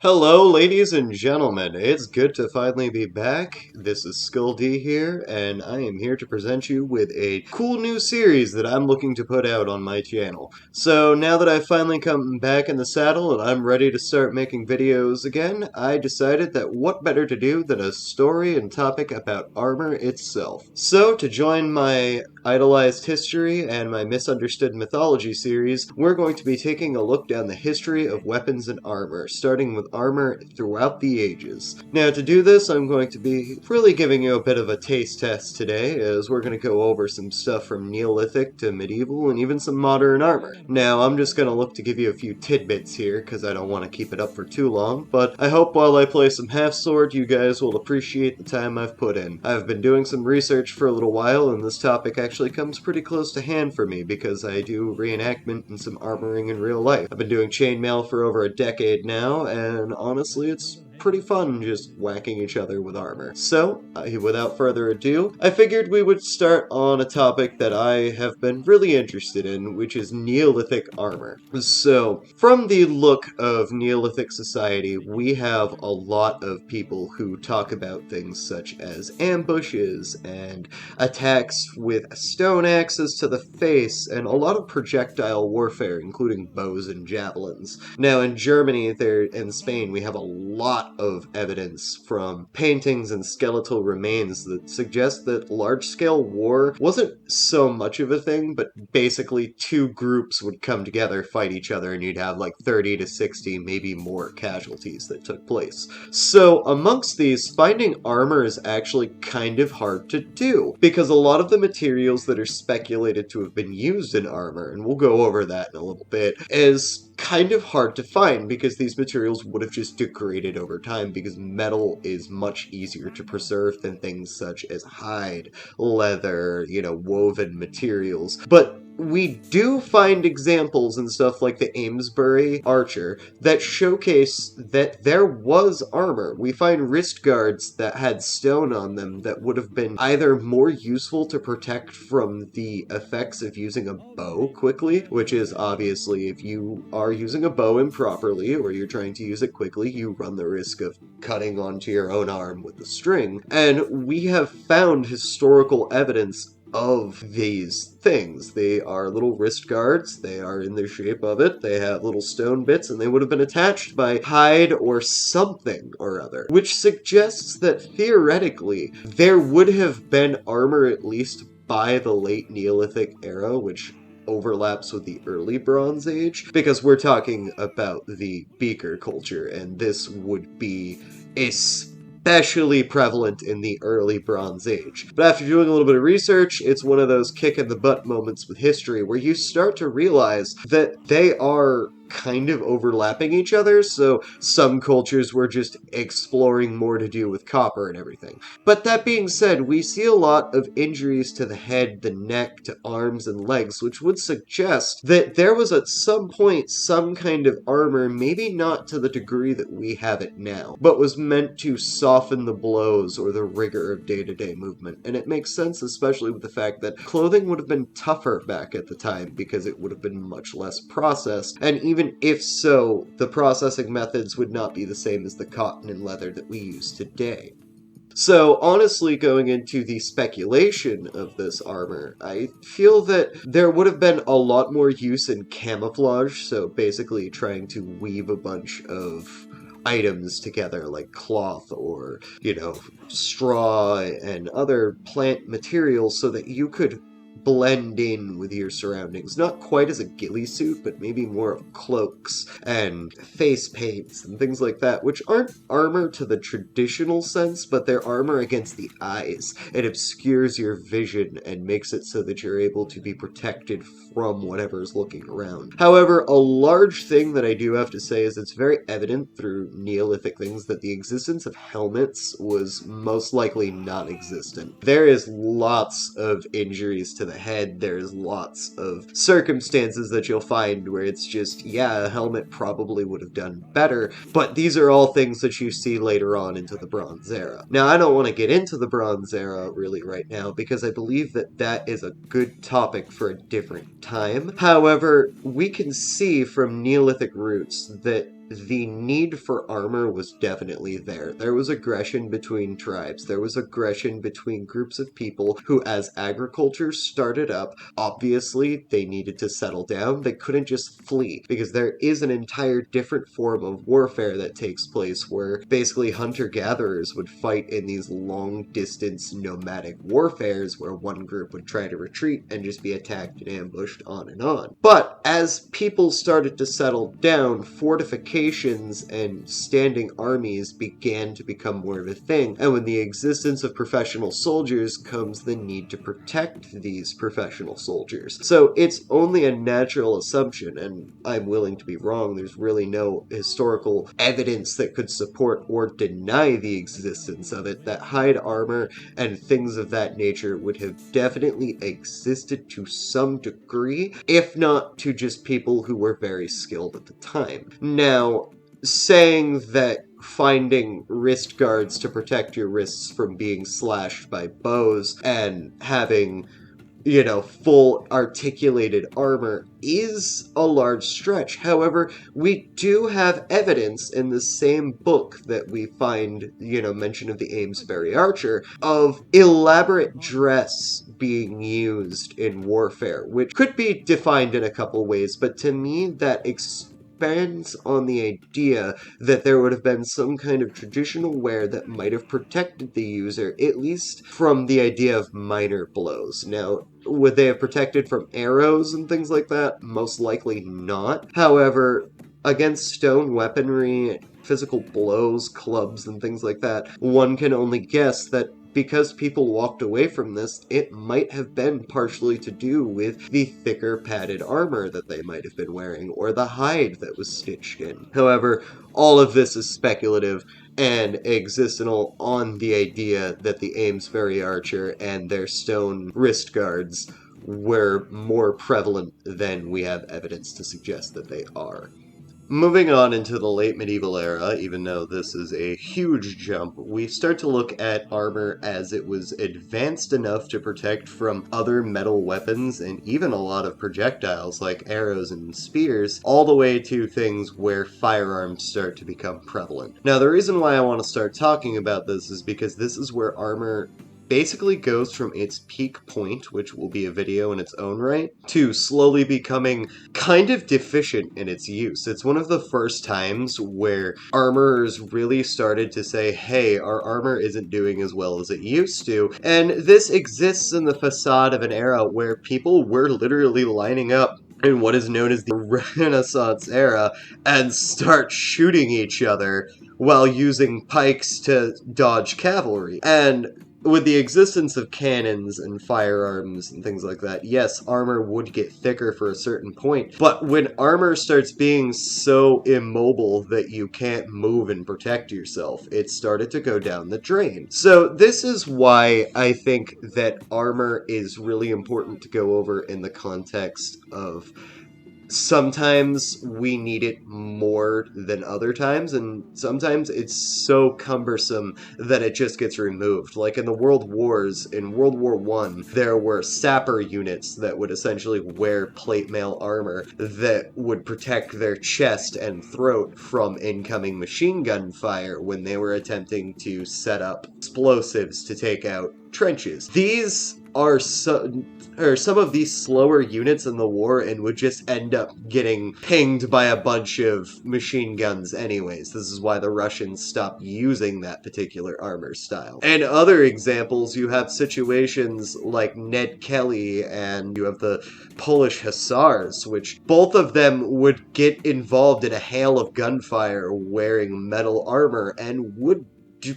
Hello, ladies and gentlemen. It's good to finally be back. This is Skull D here, and I am here to present you with a cool new series that I'm looking to put out on my channel. So now that I've finally come back in the saddle and I'm ready to start making videos again, I decided that what better to do than a story and topic about armor itself. So to join my idolized history and my misunderstood mythology series, we're going to be taking a look down the history of weapons and armor, starting with armor throughout the ages. Now, to do this, I'm going to be really giving you a bit of a taste test today, as we're going to go over some stuff from Neolithic to medieval and even some modern armor. Now, I'm just going to look to give you a few tidbits here, because I don't want to keep it up for too long, but I hope while I play some half-sword, you guys will appreciate the time I've put in. I've been doing some research for a little while, and this topic actually comes pretty close to hand for me, because I do reenactment and some armoring in real life. I've been doing chainmail for over a decade now, and honestly, it's pretty fun just whacking each other with armor. So, without further ado, I figured we would start on a topic that I have been really interested in, which is Neolithic armor. So, from the look of Neolithic society, we have a lot of people who talk about things such as ambushes and attacks with stone axes to the face, and a lot of projectile warfare, including bows and javelins. Now, in Germany and Spain, we have a lot of evidence from paintings and skeletal remains that suggest that large-scale war wasn't so much of a thing, but basically two groups would come together, fight each other, and you'd have like 30 to 60, maybe more casualties that took place. So amongst these, finding armor is actually kind of hard to do, because a lot of the materials that are speculated to have been used in armor, and we'll go over that in a little bit, is kind of hard to find because these materials would have just degraded over time, because metal is much easier to preserve than things such as hide, leather, woven materials. But we do find examples and stuff like the Amesbury Archer that showcase that there was armor. We find wrist guards that had stone on them that would have been either more useful to protect from the effects of using a bow quickly, which is obviously if you are using a bow improperly or you're trying to use it quickly, you run the risk of cutting onto your own arm with the string. And we have found historical evidence of these things. They are little wrist guards, they are in the shape of it, they have little stone bits, and they would have been attached by hide or something or other, which suggests that theoretically there would have been armor at least by the late Neolithic era, which overlaps with the early Bronze Age, because we're talking about the beaker culture, and this would be especially prevalent in the early Bronze Age. But after doing a little bit of research, it's one of those kick-in-the-butt moments with history where you start to realize that they are kind of overlapping each other, so some cultures were just exploring more to do with copper and everything. But that being said, we see a lot of injuries to the head, the neck, to arms and legs, which would suggest that there was at some point some kind of armor, maybe not to the degree that we have it now, but was meant to soften the blows or the rigor of day-to-day movement. And it makes sense, especially with the fact that clothing would have been tougher back at the time because it would have been much less processed, and even if so, the processing methods would not be the same as the cotton and leather that we use today. So, honestly, going into the speculation of this armor, I feel that there would have been a lot more use in camouflage, so basically trying to weave a bunch of items together like cloth or, straw and other plant materials so that you could blend in with your surroundings. Not quite as a ghillie suit, but maybe more of cloaks and face paints and things like that, which aren't armor to the traditional sense, but they're armor against the eyes. It obscures your vision and makes it so that you're able to be protected from whatever's looking around. However, a large thing that I do have to say is it's very evident through Neolithic things that the existence of helmets was most likely non-existent. There is lots of injuries to the head, there's lots of circumstances that you'll find where it's just, yeah, a helmet probably would have done better, but these are all things that you see later on into the Bronze Era. Now, I don't want to get into the Bronze Era really right now, because I believe that that is a good topic for a different time. However, we can see from Neolithic roots that the need for armor was definitely there. There was aggression between tribes. There was aggression between groups of people who, as agriculture started up, obviously they needed to settle down. They couldn't just flee because there is an entire different form of warfare that takes place where basically hunter-gatherers would fight in these long-distance nomadic warfares where one group would try to retreat and just be attacked and ambushed on and on. But as people started to settle down, fortifications and standing armies began to become more of a thing, and with the existence of professional soldiers comes the need to protect these professional soldiers. So it's only a natural assumption, and I'm willing to be wrong, there's really no historical evidence that could support or deny the existence of it, that hide armor and things of that nature would have definitely existed to some degree, if not to just people who were very skilled at the time. Now, saying that finding wrist guards to protect your wrists from being slashed by bows and having full articulated armor is a large stretch. However, we do have evidence in the same book that we find, mention of the Amesbury Archer, of elaborate dress being used in warfare, which could be defined in a couple ways, but to me that expands on the idea that there would have been some kind of traditional wear that might have protected the user, at least from the idea of minor blows. Now, would they have protected from arrows and things like that? Most likely not. However, against stone weaponry, physical blows, clubs, and things like that, one can only guess that because people walked away from this, it might have been partially to do with the thicker padded armor that they might have been wearing, or the hide that was stitched in. However, all of this is speculative and existential on the idea that the Amesbury Archer and their stone wrist guards were more prevalent than we have evidence to suggest that they are. Moving on into the late medieval era, even though this is a huge jump, we start to look at armor as it was advanced enough to protect from other metal weapons and even a lot of projectiles like arrows and spears, all the way to things where firearms start to become prevalent. Now, the reason why I want to start talking about this is because this is where armor basically goes from its peak point, which will be a video in its own right, to slowly becoming kind of deficient in its use. It's one of the first times where armorers really started to say, hey, our armor isn't doing as well as it used to, and this exists in the facade of an era where people were literally lining up in what is known as the Renaissance era and start shooting each other while using pikes to dodge cavalry. And with the existence of cannons and firearms and things like that, yes, armor would get thicker for a certain point, but when armor starts being so immobile that you can't move and protect yourself, it started to go down the drain. So this is why I think that armor is really important to go over in the context of sometimes we need it more than other times, and sometimes it's so cumbersome that it just gets removed. Like in the World Wars, in World War I, there were sapper units that would essentially wear plate mail armor that would protect their chest and throat from incoming machine gun fire when they were attempting to set up explosives to take out trenches. These are some of these slower units in the war and would just end up getting pinged by a bunch of machine guns anyways. This is why the Russians stopped using that particular armor style. And other examples, you have situations like Ned Kelly and you have the Polish Hussars, which both of them would get involved in a hail of gunfire wearing metal armor and would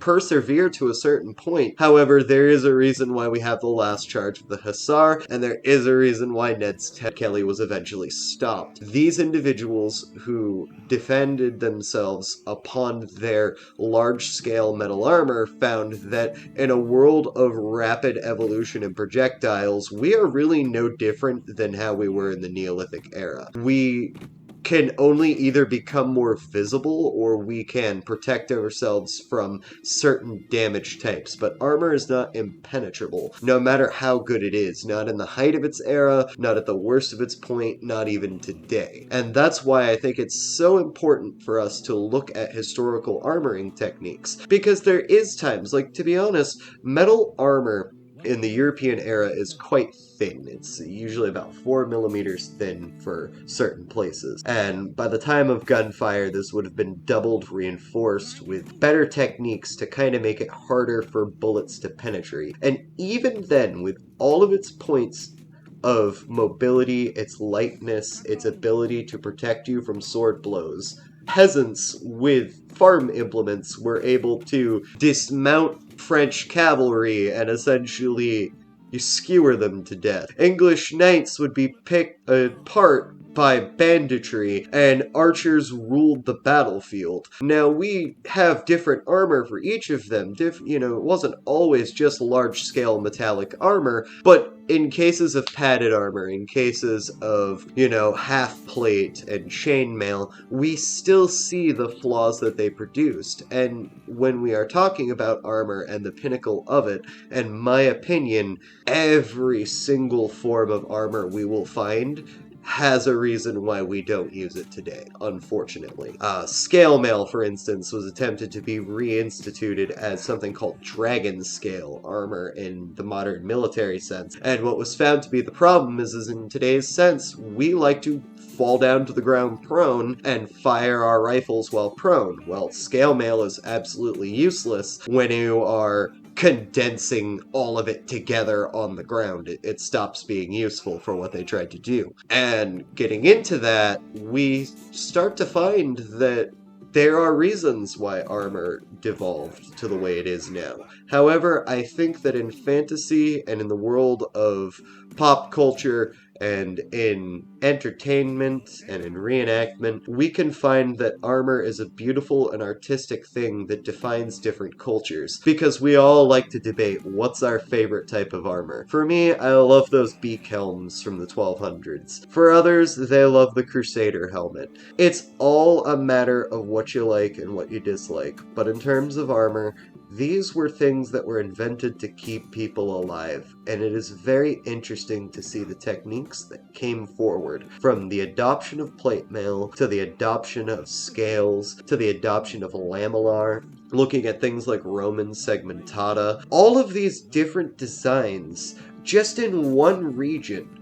persevere to a certain point. However, there is a reason why we have the last charge of the Hussar, and there is a reason why Ned Kelly was eventually stopped. These individuals who defended themselves upon their large-scale metal armor found that in a world of rapid evolution in projectiles, we are really no different than how we were in the Neolithic era. We can only either become more visible or we can protect ourselves from certain damage types. But armor is not impenetrable, no matter how good it is. Not in the height of its era, not at the worst of its point, not even today. And that's why I think it's so important for us to look at historical armoring techniques. Because there is times, like, to be honest, metal armor in the European era is quite thin. It's usually about 4 millimeters thin for certain places. And by the time of gunfire, this would have been doubled reinforced with better techniques to kind of make it harder for bullets to penetrate. And even then, with all of its points of mobility, its lightness, its ability to protect you from sword blows, peasants with farm implements were able to dismount French cavalry and essentially you skewer them to death. English knights would be picked apart by banditry, and archers ruled the battlefield. Now, we have different armor for each of them. It wasn't always just large-scale metallic armor, but in cases of padded armor, in cases of, half-plate and chainmail, we still see the flaws that they produced. And when we are talking about armor and the pinnacle of it, in my opinion, every single form of armor we will find has a reason why we don't use it today, unfortunately. Scale mail, for instance, was attempted to be reinstituted as something called dragon scale armor in the modern military sense. And what was found to be the problem is in today's sense, we like to fall down to the ground prone and fire our rifles while prone. Well, scale mail is absolutely useless when you are condensing all of it together on the ground. It stops being useful for what they tried to do. And getting into that, we start to find that there are reasons why armor devolved to the way it is now. However, I think that in fantasy and in the world of pop culture and in entertainment and in reenactment, we can find that armor is a beautiful and artistic thing that defines different cultures. Because we all like to debate what's our favorite type of armor. For me, I love those beak helms from the 1200s. For others, they love the Crusader helmet. It's all a matter of what you like and what you dislike. But in terms of armor, these were things that were invented to keep people alive, and it is very interesting to see the techniques that came forward, from the adoption of plate mail, to the adoption of scales, to the adoption of lamellar, looking at things like Roman segmentata. All of these different designs, just in one region,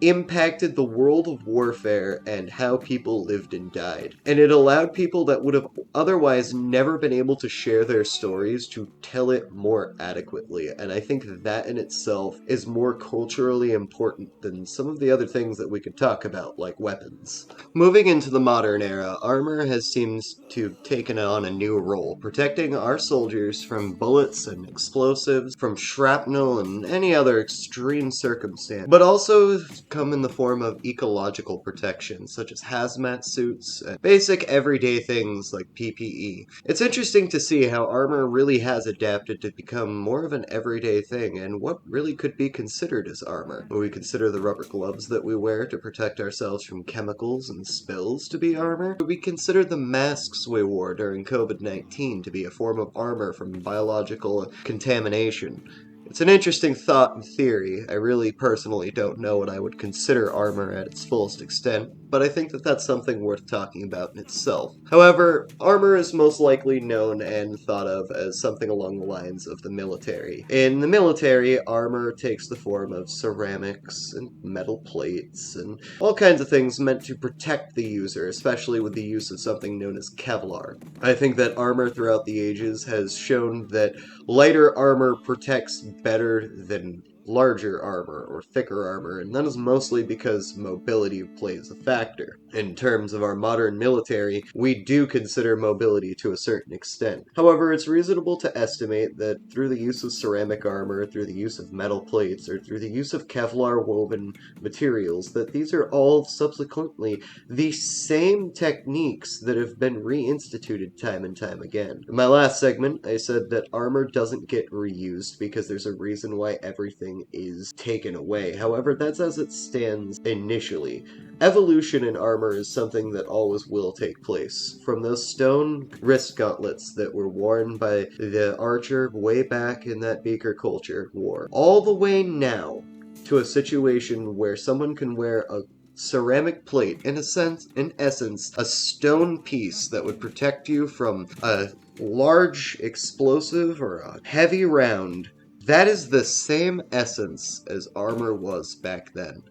impacted the world of warfare and how people lived and died. And it allowed people that would have otherwise never been able to share their stories to tell it more adequately. And I think that in itself is more culturally important than some of the other things that we could talk about, like weapons. Moving into the modern era, armor has seemed to have taken on a new role, protecting our soldiers from bullets and explosives, from shrapnel and any other extreme circumstance, but also come in the form of ecological protection, such as hazmat suits and basic everyday things like PPE. It's interesting to see how armor really has adapted to become more of an everyday thing, and what really could be considered as armor. Would we consider the rubber gloves that we wear to protect ourselves from chemicals and spills to be armor? Would we consider the masks we wore during COVID-19 to be a form of armor from biological contamination? It's an interesting thought and theory. I really personally don't know what I would consider armor at its fullest extent, but I think that that's something worth talking about in itself. However, armor is most likely known and thought of as something along the lines of the military. In the military, armor takes the form of ceramics and metal plates and all kinds of things meant to protect the user, especially with the use of something known as Kevlar. I think that armor throughout the ages has shown that lighter armor protects better than larger armor or thicker armor, and that is mostly because mobility plays a factor. In terms of our modern military, we do consider mobility to a certain extent. However, it's reasonable to estimate that through the use of ceramic armor, through the use of metal plates, or through the use of Kevlar woven materials, that these are all subsequently the same techniques that have been reinstituted time and time again. In my last segment, I said that armor doesn't get reused because there's a reason why everything everything is taken away. However, that's as it stands initially. Evolution in armor is something that always will take place. From those stone wrist gauntlets that were worn by the archer way back in that Beaker culture war, all the way now to a situation where someone can wear a ceramic plate, in essence, a stone piece that would protect you from a large explosive or a heavy round. That is the same essence as armor was back then.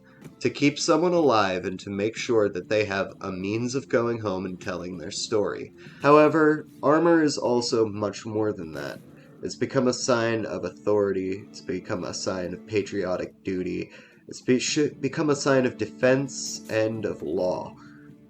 To keep someone alive and to make sure that they have a means of going home and telling their story. However, armor is also much more than that. It's become a sign of authority, it's become a sign of patriotic duty, it's become a sign of defense and of law.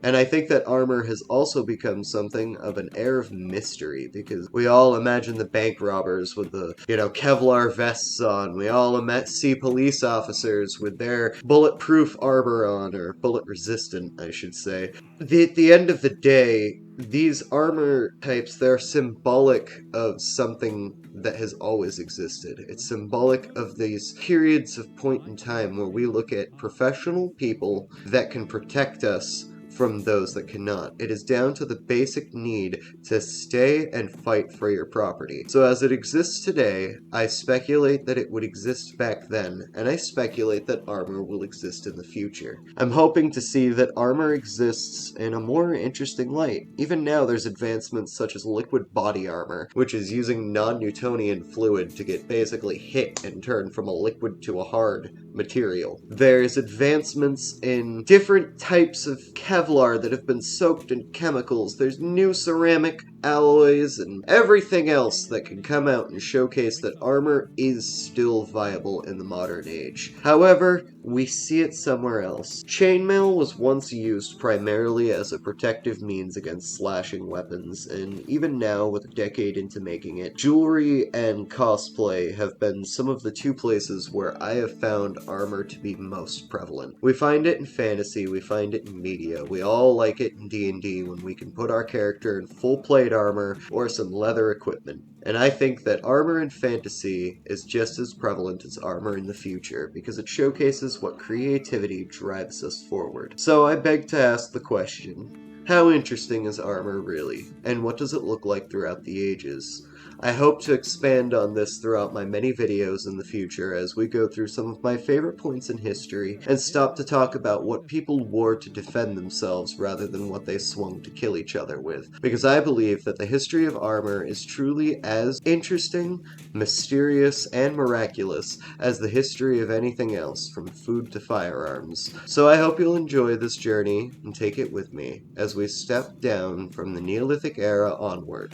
And I think that armor has also become something of an air of mystery, because we all imagine the bank robbers with the, Kevlar vests on. We all see police officers with their bulletproof armor on, or bullet resistant, I should say. At the end of the day, these armor types, they're symbolic of something that has always existed. It's symbolic of these periods of point in time where we look at professional people that can protect us from those that cannot. It is down to the basic need to stay and fight for your property. So as it exists today, I speculate that it would exist back then, and I speculate that armor will exist in the future. I'm hoping to see that armor exists in a more interesting light. Even now there's advancements such as liquid body armor, which is using non-Newtonian fluid to get basically hit and turned from a liquid to a hard material. There's advancements in different types of Kevlar that have been soaked in chemicals. There's new ceramic alloys and everything else that can come out and showcase that armor is still viable in the modern age. However, we see it somewhere else. Chainmail was once used primarily as a protective means against slashing weapons, and even now, with a decade into making it, jewelry and cosplay have been some of the two places where I have found armor to be most prevalent. We find it in fantasy, we find it in media, we all like it in D&D when we can put our character in full plate armor or some leather equipment. And I think that armor in fantasy is just as prevalent as armor in the future, because it showcases what creativity drives us forward. So I beg to ask the question, how interesting is armor really, and what does it look like throughout the ages? I hope to expand on this throughout my many videos in the future as we go through some of my favorite points in history and stop to talk about what people wore to defend themselves rather than what they swung to kill each other with, because I believe that the history of armor is truly as interesting, mysterious, and miraculous as the history of anything else, from food to firearms. So I hope you'll enjoy this journey and take it with me as we step down from the Neolithic era onward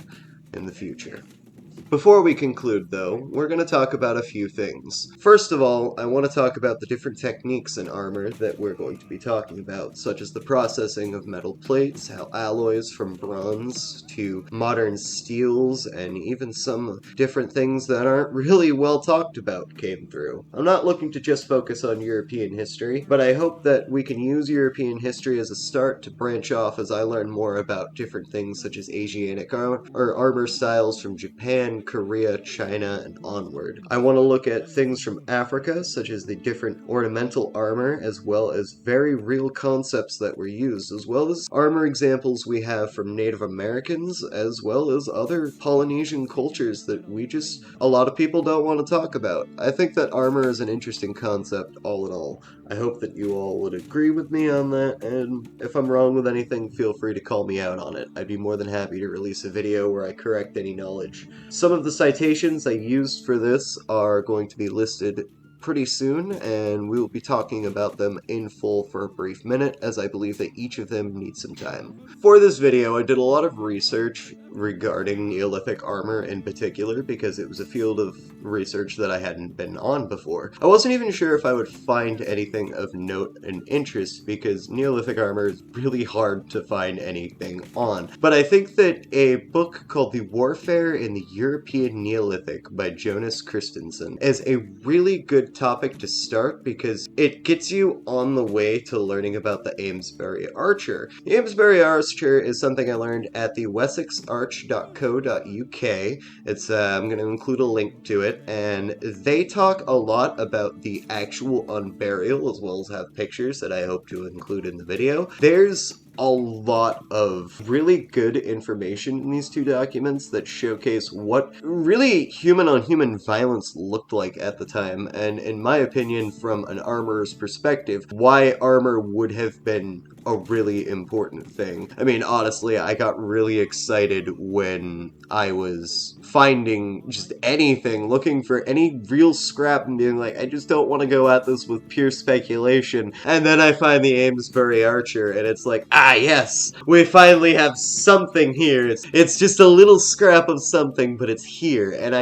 in the future. Before we conclude, though, we're going to talk about a few things. First of all, I want to talk about the different techniques in armor that we're going to be talking about, such as the processing of metal plates, how alloys from bronze to modern steels, and even some different things that aren't really well talked about came through. I'm not looking to just focus on European history, but I hope that we can use European history as a start to branch off as I learn more about different things such as Asiatic armor styles from Japan, Korea, China, and onward. I want to look at things from Africa, such as the different ornamental armor, as well as very real concepts that were used, as well as armor examples we have from Native Americans, as well as other Polynesian cultures that a lot of people don't want to talk about. I think that armor is an interesting concept all in all. I hope that you all would agree with me on that, and if I'm wrong with anything, feel free to call me out on it. I'd be more than happy to release a video where I correct any knowledge. Some of the citations I used for this are going to be listed pretty soon, and we will be talking about them in full for a brief minute, as I believe that each of them needs some time. For this video, I did a lot of research regarding Neolithic armor in particular, because it was a field of research that I hadn't been on before. I wasn't even sure if I would find anything of note and interest, because Neolithic armor is really hard to find anything on. But I think that a book called The Warfare in the European Neolithic by Jonas Christensen is a really good topic to start because it gets you on the way to learning about the Amesbury Archer. The Amesbury Archer is something I learned at the wessexarch.co.uk. I'm going to include a link to it, and they talk a lot about the actual unburial as well as have pictures that I hope to include in the video. There's a lot of really good information in these two documents that showcase what really human-on-human violence looked like at the time, and in my opinion, from an armorer's perspective, why armor would have been a really important thing. I mean, honestly, I got really excited when I was finding just anything, looking for any real scrap and being like, I just don't want to go at this with pure speculation. And then I find the Amesbury Archer, and it's like, ah yes, we finally have something here. It's just a little scrap of something, but it's here, and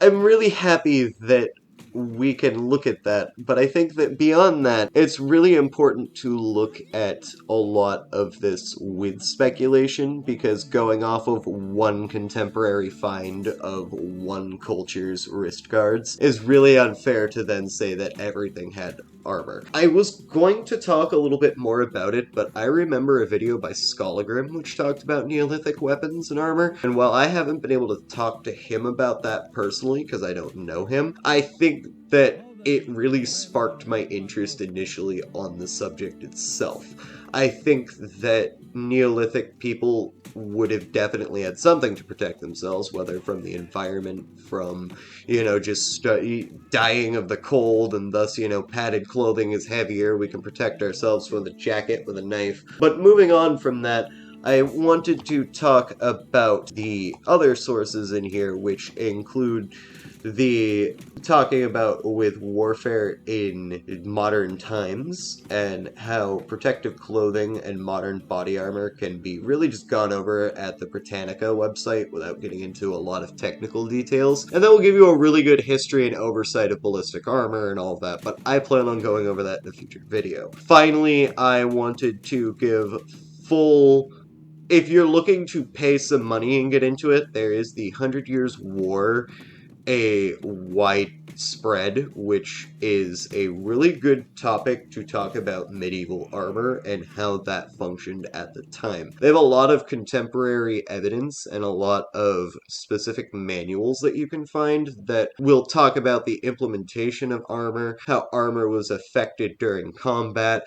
I'm really happy that we can look at that, but I think that beyond that, it's really important to look at a lot of this with speculation, because going off of one contemporary find of one culture's wrist guards is really unfair to then say that everything had armor. I was going to talk a little bit more about it, but I remember a video by Skolagrim which talked about Neolithic weapons and armor, and while I haven't been able to talk to him about that personally because I don't know him, I think that it really sparked my interest initially on the subject itself. I think that Neolithic people would have definitely had something to protect themselves, whether from the environment, from, just dying of the cold, and thus, padded clothing is heavier, we can protect ourselves with a jacket, with a knife. But moving on from that, I wanted to talk about the other sources in here, which include the talking about with warfare in modern times and how protective clothing and modern body armor can be really just gone over at the Britannica website without getting into a lot of technical details. And that will give you a really good history and oversight of ballistic armor and all of that, but I plan on going over that in a future video. Finally, I wanted to give full... If you're looking to pay some money and get into it, there is the 100 Years' War, a widespread, which is a really good topic to talk about medieval armor and how that functioned at the time. They have a lot of contemporary evidence and a lot of specific manuals that you can find that will talk about the implementation of armor, how armor was affected during combat,